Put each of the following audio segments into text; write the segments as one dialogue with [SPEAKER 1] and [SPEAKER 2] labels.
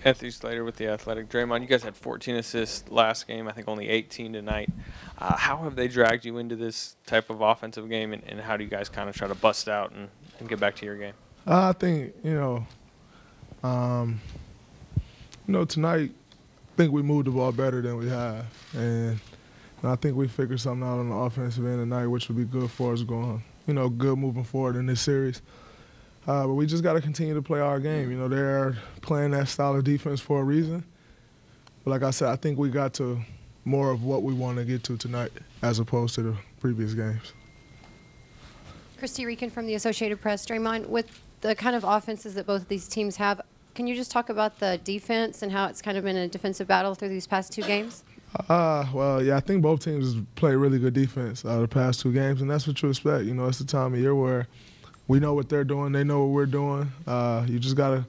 [SPEAKER 1] Anthony Slater with The Athletic. Draymond, you guys had 14 assists last game, I think only 18 tonight. How have they dragged you into this type of offensive game, and how do you guys kind of try to bust out and get back to your game?
[SPEAKER 2] I think, tonight, I think we moved the ball better than we have. And I think we figured something out on the offensive end tonight, which would be good for us going, good moving forward in this series. But we just got to continue to play our game. They're playing that style of defense for a reason. But like I said, I think we got to more of what we want to get to tonight as opposed to the previous games.
[SPEAKER 3] Christy Reekin from the Associated Press. Draymond, with the kind of offenses that both of these teams have, can you just talk about the defense and how it's kind of been a defensive battle through these past two games?
[SPEAKER 2] I think both teams play really good defense the past two games, and that's what you expect. It's the time of year where we know what they're doing, they know what we're doing. You just got to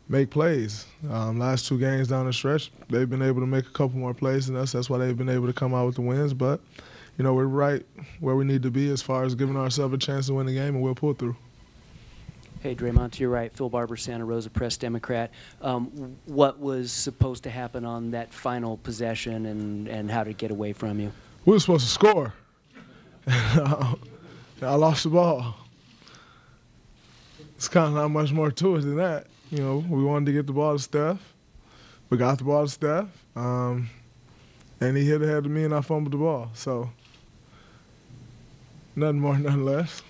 [SPEAKER 2] make plays. Last two games down the stretch, they've been able to make a couple more plays, and that's why they've been able to come out with the wins. But, we're right where we need to be as far as giving ourselves a chance to win the game, and we'll pull through.
[SPEAKER 4] Hey, Draymond, to your right, Phil Barber, Santa Rosa Press Democrat. What was supposed to happen on that final possession, and how to get away from you?
[SPEAKER 2] We were supposed to score. I lost the ball. It's kind of not much more to it than that. We wanted to get the ball to Steph. We got the ball to Steph. And he hit ahead of me, and I fumbled the ball. So nothing more, nothing less.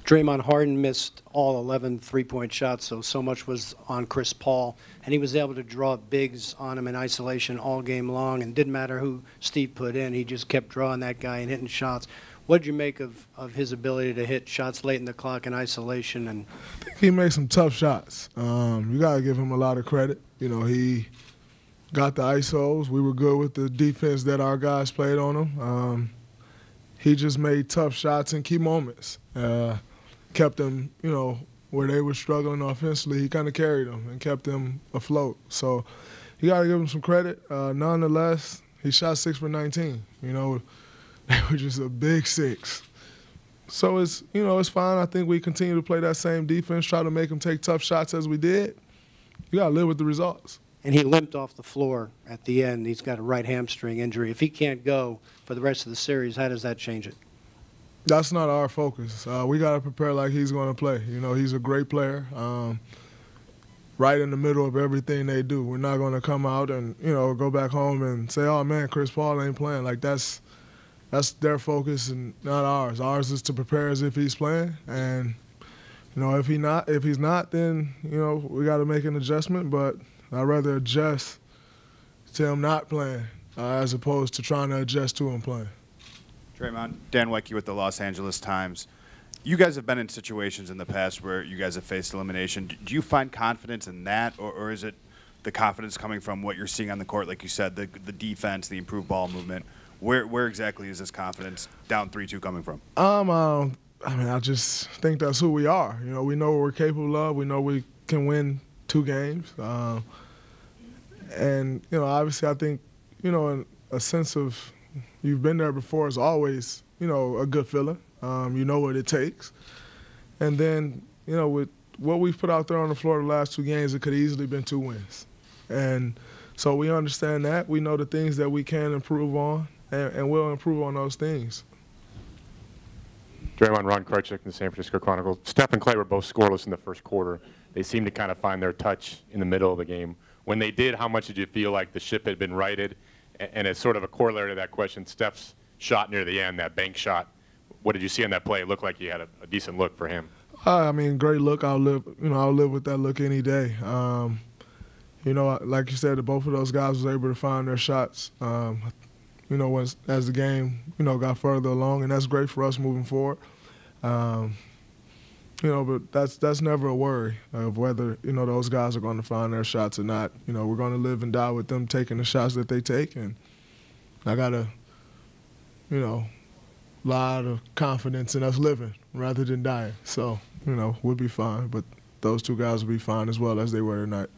[SPEAKER 5] Draymond, Harden missed all 11 three-point shots, so much was on Chris Paul, and he was able to draw bigs on him in isolation all game long, and didn't matter who Steve put in, he just kept drawing that guy and hitting shots. What did you make of his ability to hit shots late in the clock in isolation? And
[SPEAKER 2] I think he made some tough shots. You got to give him a lot of credit. He got the ISOs. We were good with the defense that our guys played on him. He just made tough shots in key moments. Kept them, where they were struggling offensively, he kind of carried them and kept them afloat. So you got to give him some credit. Nonetheless, he shot 6 for 19. They were just a big 6. So it's fine. I think we continue to play that same defense, try to make him take tough shots as we did. You got to live with the results.
[SPEAKER 5] And he limped off the floor at the end. He's got a right hamstring injury. If he can't go for the rest of the series, how does that change it?
[SPEAKER 2] That's not our focus. We got to prepare like he's going to play. He's a great player, right in the middle of everything they do. We're not going to come out and, go back home and say, oh, man, Chris Paul ain't playing. Like, that's their focus and not ours. Ours is to prepare as if he's playing. And, if he's not, then, we got to make an adjustment. But I'd rather adjust to him not playing as opposed to trying to adjust to him playing.
[SPEAKER 6] Draymond, Dan Wecke with the Los Angeles Times. You guys have been in situations in the past where you guys have faced elimination. Do you find confidence in that, or is it the confidence coming from what you're seeing on the court, like you said, the defense, the improved ball movement? Where exactly is this confidence down 3-2 coming from?
[SPEAKER 2] I just think that's who we are. We know what we're capable of. We know we can win 2 games. And, obviously I think, in a sense of you've been there before is always, a good feeling. You know what it takes. And then, with what we've put out there on the floor the last 2 games, it could have easily been 2 wins. And so we understand that. We know the things that we can improve on, and we'll improve on those things.
[SPEAKER 7] Draymond, Ron Krejcik in the San Francisco Chronicle. Steph and Clay were both scoreless in the first quarter. They seemed to kind of find their touch in the middle of the game. When they did, how much did you feel like the ship had been righted? And as sort of a corollary to that question, Steph's shot near the end, that bank shot, what did you see on that play? It looked like he had a decent look for him.
[SPEAKER 2] Great look. I'll live with that look any day. Like you said, both of those guys was able to find their shots. As the game, got further along, and that's great for us moving forward. But that's never a worry of whether, those guys are going to find their shots or not. We're going to live and die with them taking the shots that they take, and I got a, lot of confidence in us living rather than dying. So, we'll be fine, but those 2 guys will be fine as well as they were tonight.